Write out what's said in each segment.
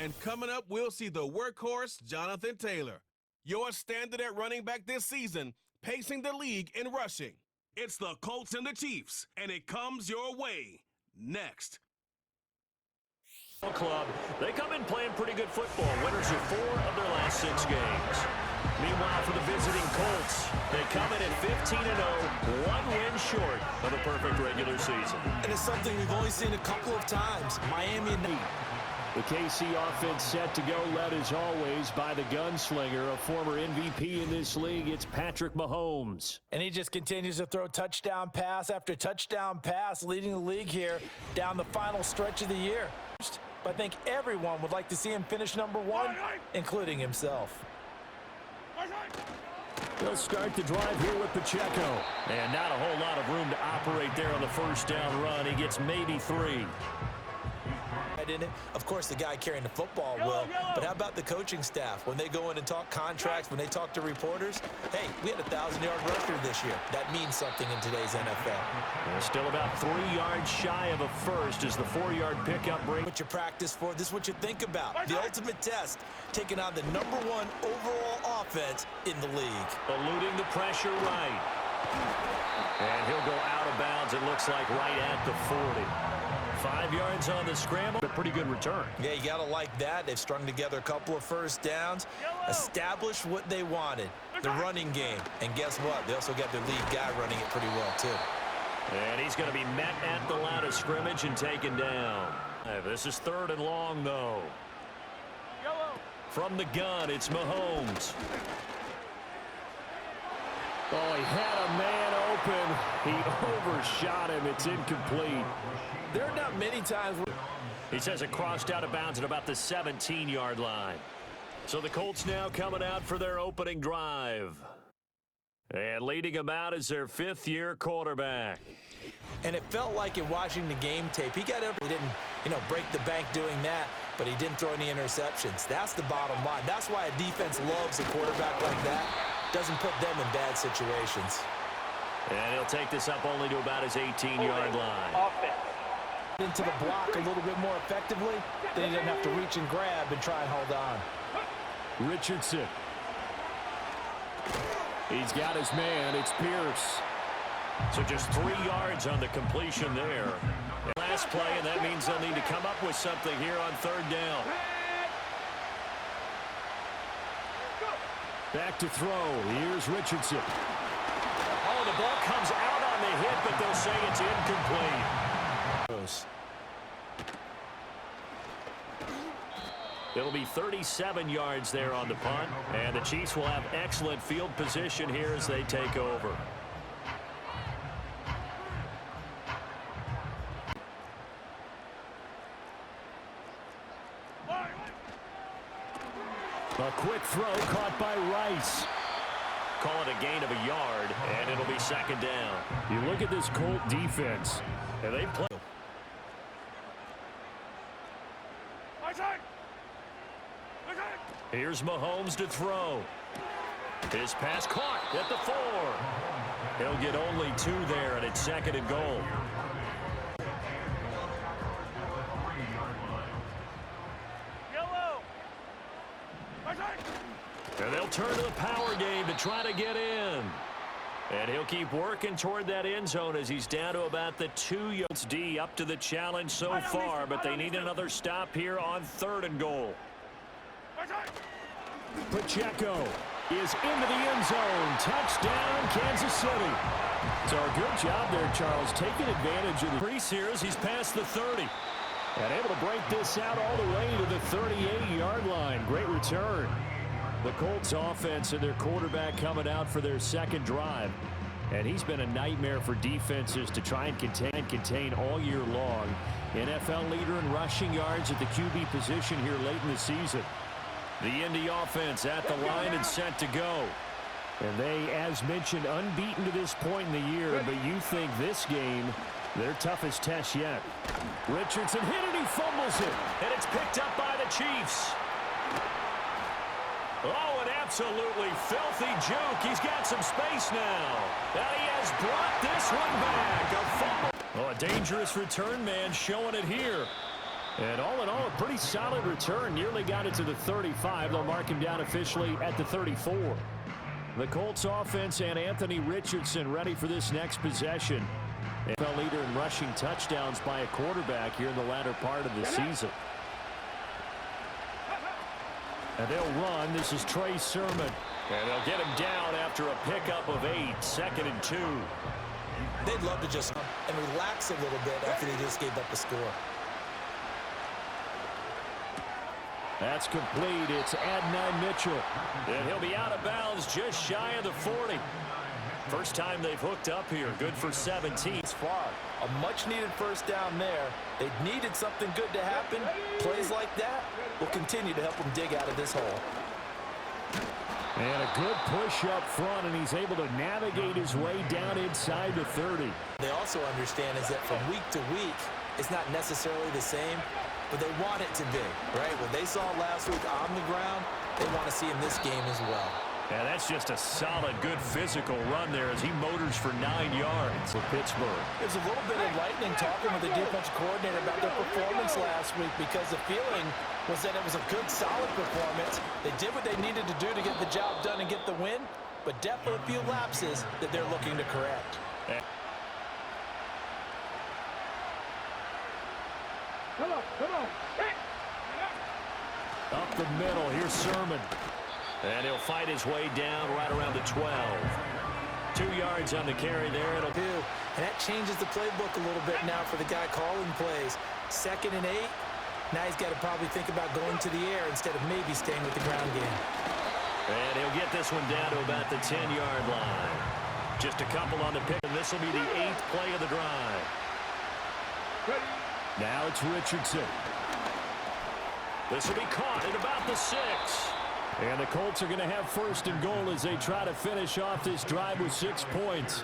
And coming up, we'll see the workhorse, Jonathan Taylor, your standard at running back this season, pacing the league in rushing. It's the Colts and the Chiefs, and it comes your way next. Club, they come in playing pretty good football. Winners of 4 of their last 6 games. Meanwhile, for the visiting Colts, they come in at 15-0, 1 win short of a perfect regular season. And it's something we've only seen a couple of times. Miami and the KC offense set to go, led as always by the gunslinger, a former MVP in this league. It's Patrick Mahomes. And he just continues to throw touchdown pass after touchdown pass, leading the league here down the final stretch of the year. But I think everyone would like to see him finish number 1, including himself. They'll start the drive here with Pacheco. And not a whole lot of room to operate there on the first down run. He gets maybe 3. In it. Of course, the guy carrying the football will, but how about the coaching staff? When they go in and talk contracts, when they talk to reporters, hey, we had a 1,000-yard rusher this year. That means something in today's NFL. They're still about 3 yards shy of a first as the 4-yard pickup break. What you practice for, this is what you think about. The ultimate test, taking on the number 1 overall offense in the league. Eluding the pressure right. And he'll go out of bounds, it looks like, right at the 40. 5 yards on the scramble. A pretty good return. Yeah, you got to like that. They've strung together a couple of first downs, established what they wanted, the running game. And guess what? They also got their lead guy running it pretty well, too. And he's going to be met at the line of scrimmage and taken down. This is 3rd and long, though. From the gun, it's Mahomes. Oh, he had a man open. He overshot him. It's incomplete. There are not many times where he says it crossed out of bounds at about the 17-yard line. So the Colts now coming out for their opening drive. And leading them out is their 5th-year quarterback. And it felt like in watching the game tape, he didn't, break the bank doing that, but he didn't throw any interceptions. That's the bottom line. That's why a defense loves a quarterback like that. Doesn't put them in bad situations. And he'll take this up only to about his 18-yard line. Into the block a little bit more effectively, then he doesn't have to reach and grab and try and hold on. Richardson. He's got his man. It's Pierce. So just 3 yards on the completion there. Last play, and that means they'll need to come up with something here on 3rd down. Back to throw. Here's Richardson. Oh, the ball comes out on the hit, but they'll say it's incomplete. It'll be 37 yards there on the punt, and the Chiefs will have excellent field position here as they take over. A quick throw caught by Rice. Call it a gain of a yard, and it'll be 2nd down. You look at this Colt defense, and they play. Here's Mahomes to throw. His pass caught at the 4. He'll get only 2 there, and it's 2nd and goal. And they'll turn to the power game to try to get in. And he'll keep working toward that end zone as he's down to about the 2 yards. D up to the challenge so far, but they need another stop here on 3rd and goal. Pacheco is into the end zone. Touchdown, Kansas City. So a good job there, Charles, taking advantage of the increase here as he's past the 30. And able to break this out all the way to the 38-yard line. Great return. The Colts offense and their quarterback coming out for their 2nd drive. And he's been a nightmare for defenses to try and contain all year long. NFL leader in rushing yards at the QB position here late in the season. The Indy offense at the line and set to go. And they, as mentioned, unbeaten to this point in the year. But you think this game, their toughest test yet. Richardson hit it, he fumbles it. And it's picked up by the Chiefs. Oh, an absolutely filthy juke. He's got some space now. And he has brought this one back. A fumble. Oh, a dangerous return man showing it here. And all in all, a pretty solid return. Nearly got it to the 35. They'll mark him down officially at the 34. The Colts offense and Anthony Richardson ready for this next possession. NFL leader in rushing touchdowns by a quarterback here in the latter part of the season. And they'll run. This is Trey Sermon. And they'll get him down after a pickup of 8, 2nd and 2. They'd love to just and relax a little bit after they just gave up a score. That's complete. It's Adnan Mitchell. And he'll be out of bounds just shy of the 40. First time they've hooked up here. Good for 17. It's far. A much-needed first down there. They needed something good to happen. Plays like that will continue to help them dig out of this hole. And a good push up front, and he's able to navigate his way down inside the 30. They also understand is that from week to week, it's not necessarily the same, but they want it to be, right? What they saw last week on the ground, they want to see in this game as well. Yeah, that's just a solid, good physical run there as he motors for 9 yards for Pittsburgh. It was a little bit enlightening talking with the defensive coordinator about their performance last week because the feeling was that it was a good, solid performance. They did what they needed to do to get the job done and get the win, but definitely a few lapses that they're looking to correct. Come on. Up the middle, here's Sermon. And he'll fight his way down right around the 12. 2 yards on the carry there. It'll do. And that changes the playbook a little bit now for the guy calling plays. 2nd and 8. Now he's got to probably think about going to the air instead of maybe staying with the ground game. And he'll get this one down to about the 10-yard line. Just a couple on the pick, and this will be the 8th play of the drive. Now it's Richardson. This will be caught at about the 6. And the Colts are going to have 1st and goal as they try to finish off this drive with 6 points.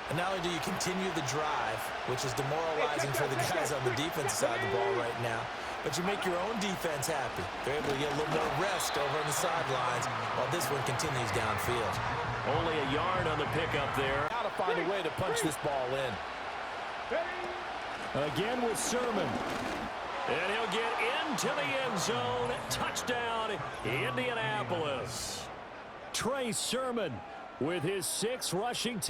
And not only do you continue the drive, which is demoralizing for the guys on the defensive side of the ball right now, but you make your own defense happy. They're able to get a little more rest over on the sidelines while this one continues downfield. Only a yard on the pickup there. How to find a way to punch this ball in. Again with Sermon. And he'll get into the end zone. Touchdown, Indianapolis. Trey Sermon with his 6th rushing.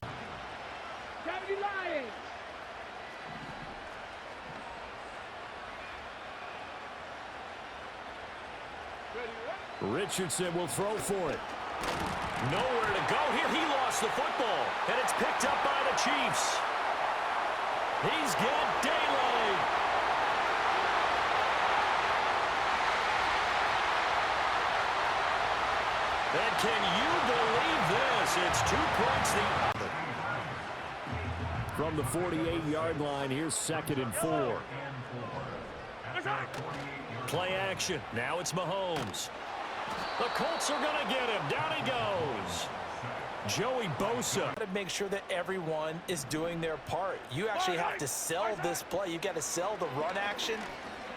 Richardson will throw for it. Nowhere to go here. He lost the football, and it's picked up by the Chiefs. He's got daylight. And can you believe this? It's 2 points the other. From the 48-yard line, here's 2nd and 4. Play action. Now it's Mahomes. The Colts are going to get him. Down he goes. Joey Bosa. To make sure that everyone is doing their part. You actually have to sell this play. You've got to sell the run action.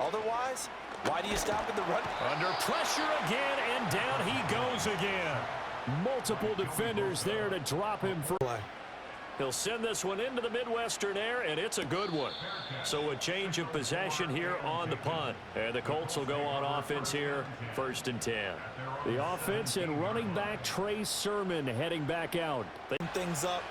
Otherwise, why do you stop at the run? Under pressure again, and down he goes again. Multiple defenders there to drop him for play. He'll send this one into the Midwestern air, and it's a good one. So a change of possession here on the punt. And the Colts will go on offense here, 1st and 10. The offense and running back Trey Sermon heading back out. Things up.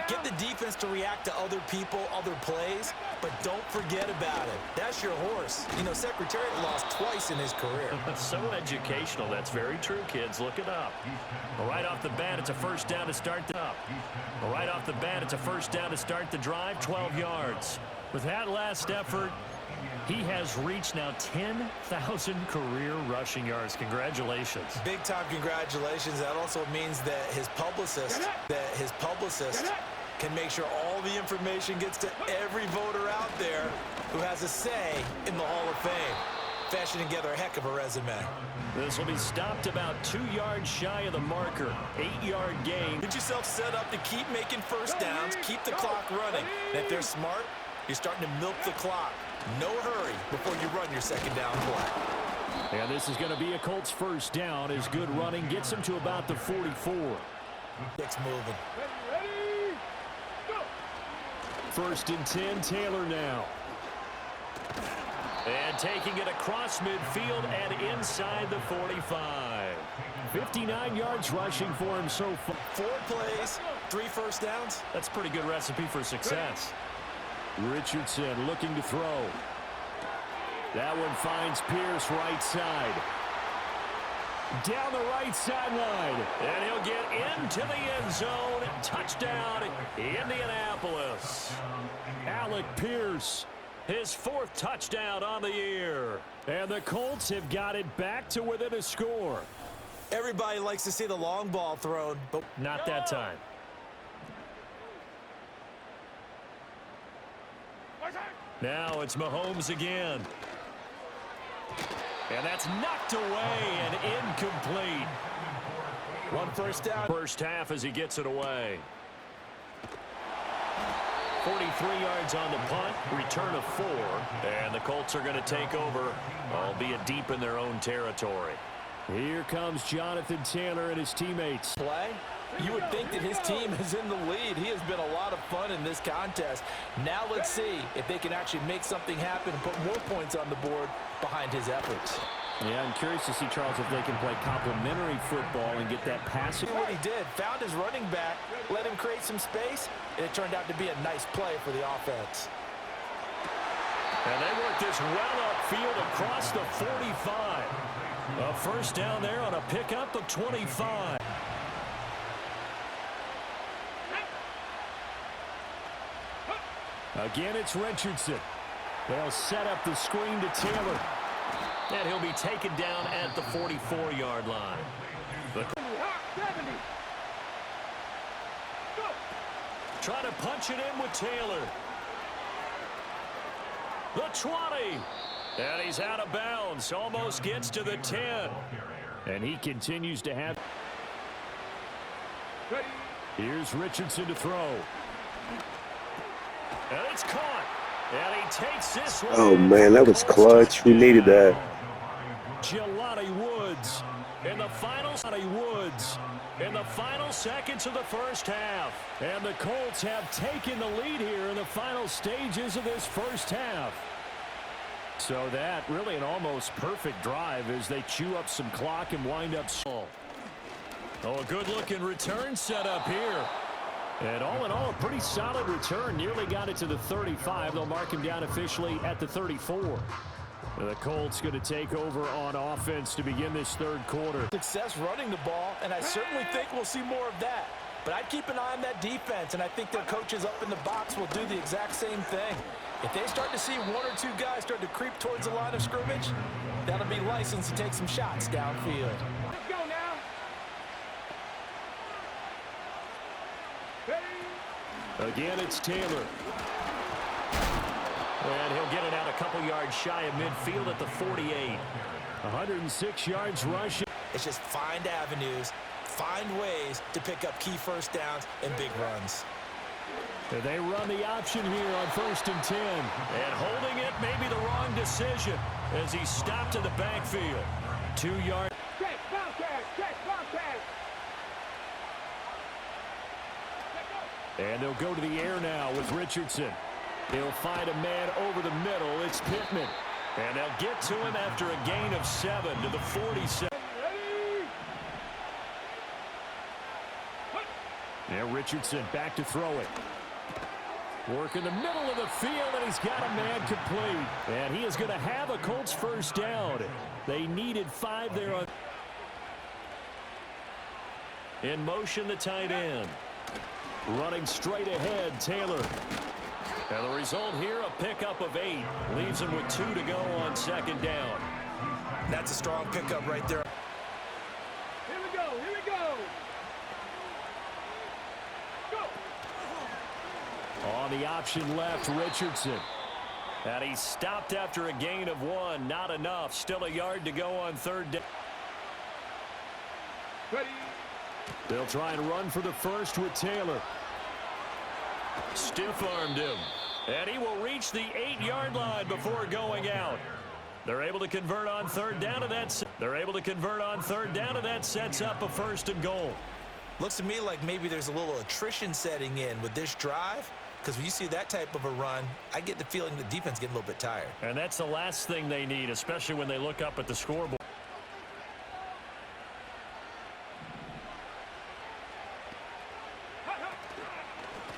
Get the defense to react to other people, other plays, but don't forget about it. That's your horse. You know, Secretariat lost twice in his career. So educational. That's very true, kids. Look it up. Right off the bat, it's a 1st down to start the up. Right off the bat, it's a 1st down to start the drive, 12 yards. With that last effort, he has reached now 10,000 career rushing yards. Congratulations. Big time congratulations. That also means that his publicist can make sure all the information gets to every voter out there who has a say in the Hall of Fame. Fashioning together a heck of a resume. This will be stopped about 2 yards shy of the marker. 8-yard gain. Get yourself set up to keep making 1st downs, keep the clock running. And if they're smart, you're starting to milk the clock. No hurry before you run your 2nd down play. And this is going to be a Colts 1st down as good running gets him to about the 44. It's moving. 1st and 10, Taylor now. And taking it across midfield and inside the 45. 59 yards rushing for him so far. 4 plays, 3 first downs. That's a pretty good recipe for success. Richardson looking to throw. That one finds Pierce right side. Down the right sideline. And he'll get into the end zone. Touchdown, Indianapolis. Alec Pierce. His 4th touchdown on the year. And the Colts have got it back to within a score. Everybody likes to see the long ball thrown, but Not that time. Now it's Mahomes again. And that's knocked away and incomplete. 1 first down. First half as he gets it away. 43 yards on the punt, return of 4, and the Colts are going to take over, albeit deep in their own territory. Here comes Jonathan Taylor and his teammates. Play. You would think that his team is in the lead. He has been a lot of fun in this contest. Now let's see if they can actually make something happen and put more points on the board behind his efforts. Yeah, I'm curious to see, Charles, if they can play complementary football and get that passing. What he did, found his running back, let him create some space, and it turned out to be a nice play for the offense. And they work this well upfield across the 45. A first down there on a pickup of 25. Again, it's Richardson. They'll set up the screen to Taylor. And he'll be taken down at the 44-yard line. Trying to punch it in with Taylor. The 20. And he's out of bounds. Almost gets to the 10. And he continues to have. Here's Richardson to throw. And it's caught. And he takes this one. Oh, man, that was clutch. We needed that. Jelani Woods in the final seconds of the first half. And the Colts have taken the lead here in the final stages of this first half. So that really an almost perfect drive as they chew up some clock and wind up small. Oh, a good-looking return set up here. And all in all, a pretty solid return. Nearly got it to the 35. They'll mark him down officially at the 34. The Colts going to take over on offense to begin this third quarter. Success running the ball, and I certainly think we'll see more of that. But I'd keep an eye on that defense, and I think their coaches up in the box will do the exact same thing. If they start to see 1 or 2 guys start to creep towards the line of scrimmage, that'll be licensed to take some shots downfield. Let's go now. Again, it's Taylor. And he'll get it out a couple yards shy of midfield at the 48. 106 yards rushing. It's just find avenues, find ways to pick up key first downs and big runs. And they run the option here on 1st and 10. And holding it may be the wrong decision as he stopped in the backfield. 2 yards. Check, bounce pass. And they'll go to the air now with Richardson. They'll find a man over the middle. It's Pittman. And they'll get to him after a gain of 7 to the 47. Now Richardson back to throw it. Work in the middle of the field, and he's got a man complete. And he is going to have a Colts first down. They needed 5 there. In motion, the tight end. Running straight ahead, Taylor. And the result here, a pickup of 8. Leaves him with 2 to go on 2nd down. That's a strong pickup right there. Here we go. On the option left, Richardson. And he stopped after a gain of 1. Not enough. Still a yard to go on 3rd down. Ready. They'll try and run for the first with Taylor. Stiff-armed him. And he will reach the 8-yard line before going out. They're able to convert on 3rd down, and that sets up a 1st and goal. Looks to me like maybe there's a little attrition setting in with this drive. because when you see that type of a run, I get the feeling the defense getting a little bit tired. And that's the last thing they need, especially when they look up at the scoreboard.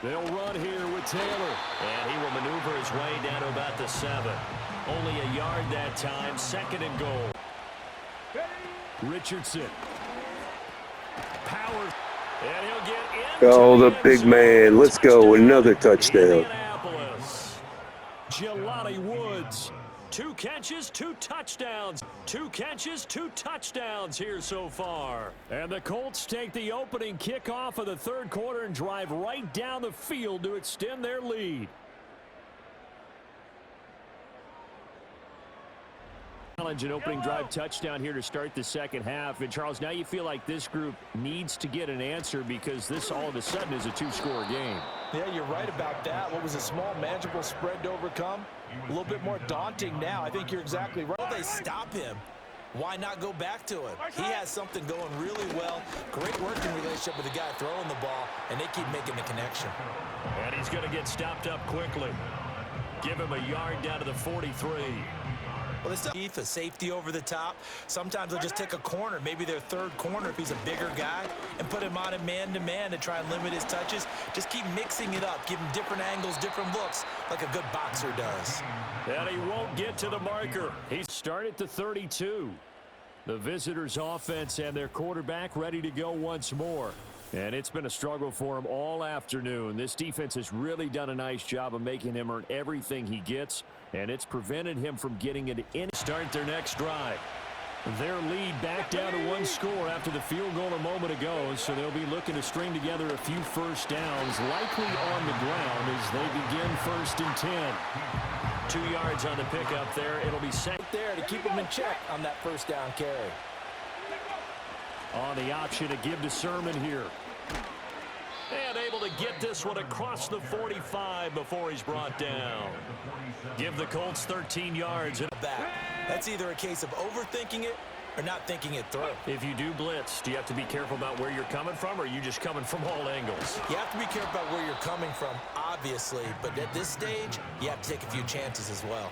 They'll run here with Taylor. And he will maneuver his way down to about the 7. Only a yard that time, 2nd and goal. Richardson. Power. And he'll get into Oh, the end big zone. man. Let's go. Another touchdown. Indianapolis. Jelani Woods. 2 catches, 2 touchdowns. 2 catches, 2 touchdowns here so far. And the Colts take the opening kickoff of the 3rd quarter and drive right down the field to extend their lead. Challenge an opening drive touchdown here to start the 2nd half. And, Charles, now you feel like this group needs to get an answer because this all of a sudden is a 2-score game. Yeah, you're right about that. What was a small, manageable spread to overcome? A little bit more daunting now. I think you're exactly right. Well, they stop him. Why not go back to him? He has something going really well. Great working relationship with the guy throwing the ball, and they keep making the connection. And he's going to get stopped up quickly. Give him a yard down to the 43. Well, this is a safety over the top. Sometimes they'll just take a corner, maybe their 3rd corner if he's a bigger guy, and put him on a man-to-man to try and limit his touches. Just keep mixing it up, give him different angles, different looks, like a good boxer does. And he won't get to the marker. He's started at the 32. The visitors' offense and their quarterback ready to go once more. And it's been a struggle for him all afternoon. This defense has really done a nice job of making him earn everything he gets, and it's prevented him from getting it in. Start their next drive. Their lead back down to 1 score after the field goal a moment ago, so they'll be looking to string together a few first downs, likely on the ground as they begin 1st and 10. 2 yards on the pickup there. It'll be set there to keep him in check on that 1st down carry. On the option to give to Sermon here. and able to get this one across the 45 before he's brought down. Give the Colts 13 yards in back. That's either a case of overthinking it or not thinking it through. If you do blitz, do you have to be careful about where you're coming from, or are you just coming from all angles? You have to be careful about where you're coming from, obviously, but at this stage, you have to take a few chances as well.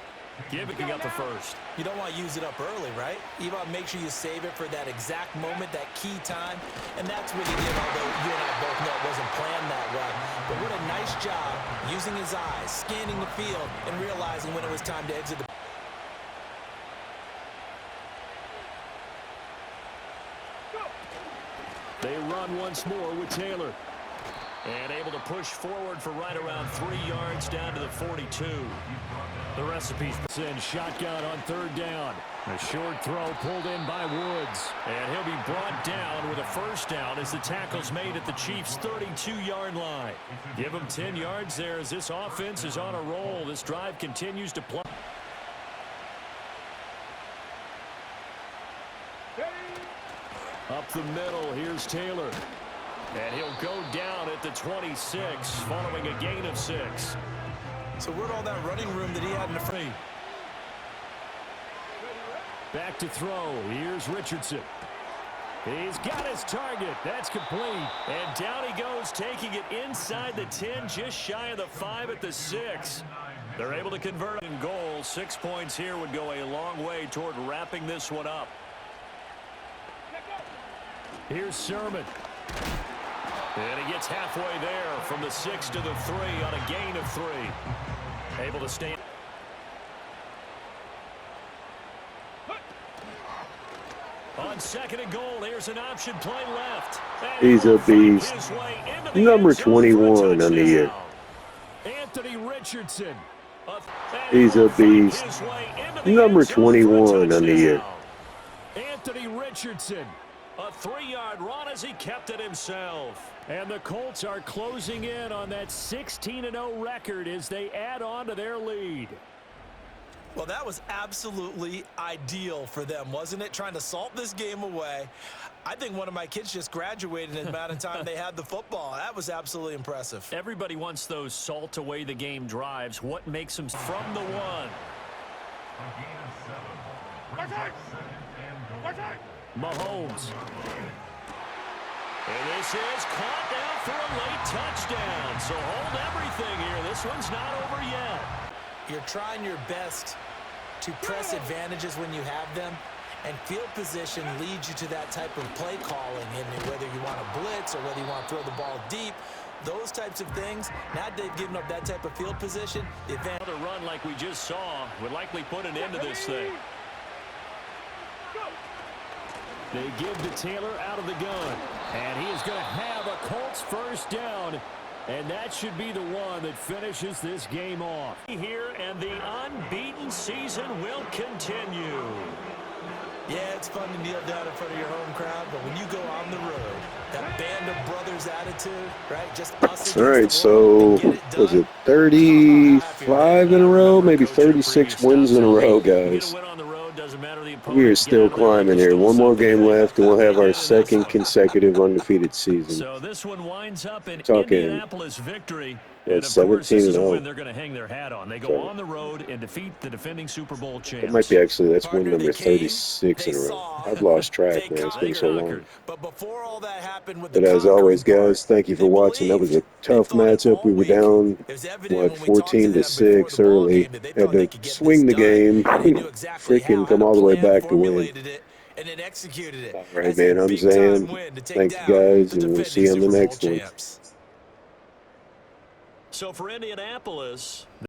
Picking up the first. You don't want to use it up early, right? You want to make sure you save it for that exact moment, that key time, and that's what he did, although you and I both know it wasn't planned that way. But what a nice job using his eyes, scanning the field, and realizing when it was time to exit the... They run once more with Taylor. And able to push forward for right around 3 yards down to the 42. The recipe's send shotgun on third down. A short throw pulled in by Woods. And he'll be brought down with a first down as the tackle's made at the Chiefs' 32-yard line. Give them 10 yards there as this offense is on a roll. This drive continues to play. Up the middle, here's Taylor. And he'll go down at the 26 following a gain of 6. So where'd all that running room that he had in the front? Back to throw. Here's Richardson. He's got his target. That's complete. And down he goes, taking it inside the 10, just shy of the 5 at the 6. They're able to convert in goal. 6 points here would go a long way toward wrapping this one up. Here's Sermon. And he gets halfway there from the 6 to the 3 on a gain of 3. Able to stay. On second and goal, here's an option play left. And he's a beast. Number 21 on the year. Anthony Richardson. He's a beast. Number 21 on the year. Anthony Richardson. A 3-yard run as he kept it himself. And the Colts are closing in on that 16-0 record as they add on to their lead. Well, that was absolutely ideal for them, wasn't it? Trying to salt this game away. I think one of my kids just graduated in the amount of time they had the football. That was absolutely impressive. Everybody wants those salt away the game drives. What makes them from the 1? Mahomes. And this is caught down for a late touchdown. So hold everything here. This one's not over yet. You're trying your best to press advantages when you have them, and field position leads you to that type of play calling, and whether you want to blitz or whether you want to throw the ball deep, those types of things. Now they've given up that type of field position. Another run like we just saw would likely put an end to this thing. They give to Taylor out of the gun. And he is going to have a Colts first down. And that should be the one that finishes this game off. Here, and the unbeaten season will continue. Yeah, it's fun to kneel down in front of your home crowd, but when you go on the road, that band of brothers attitude, right? Just us. All right, so was it 35 in a row? Maybe 36 wins in a row, guys. We are still climbing here. One more game left, and we'll have our second consecutive undefeated season. So this one winds up in Talking Indianapolis victory. Yeah, And of course, this is a 17-0. win they're going to hang their hat on. They go on the road and defeat the defending Super Bowl champs. It might be actually, that's win number 36 in a row. I've lost track, man. It's been so long. But before all that happened with But as always, guys, thank you for watching. That was a tough matchup. We were down, what, 14-6 early. Had to swing the game, freaking come all the way back to win. And then executed it. All right, man. I'm Zan. Thank you, guys, and we'll see you on the next one. So for Indianapolis,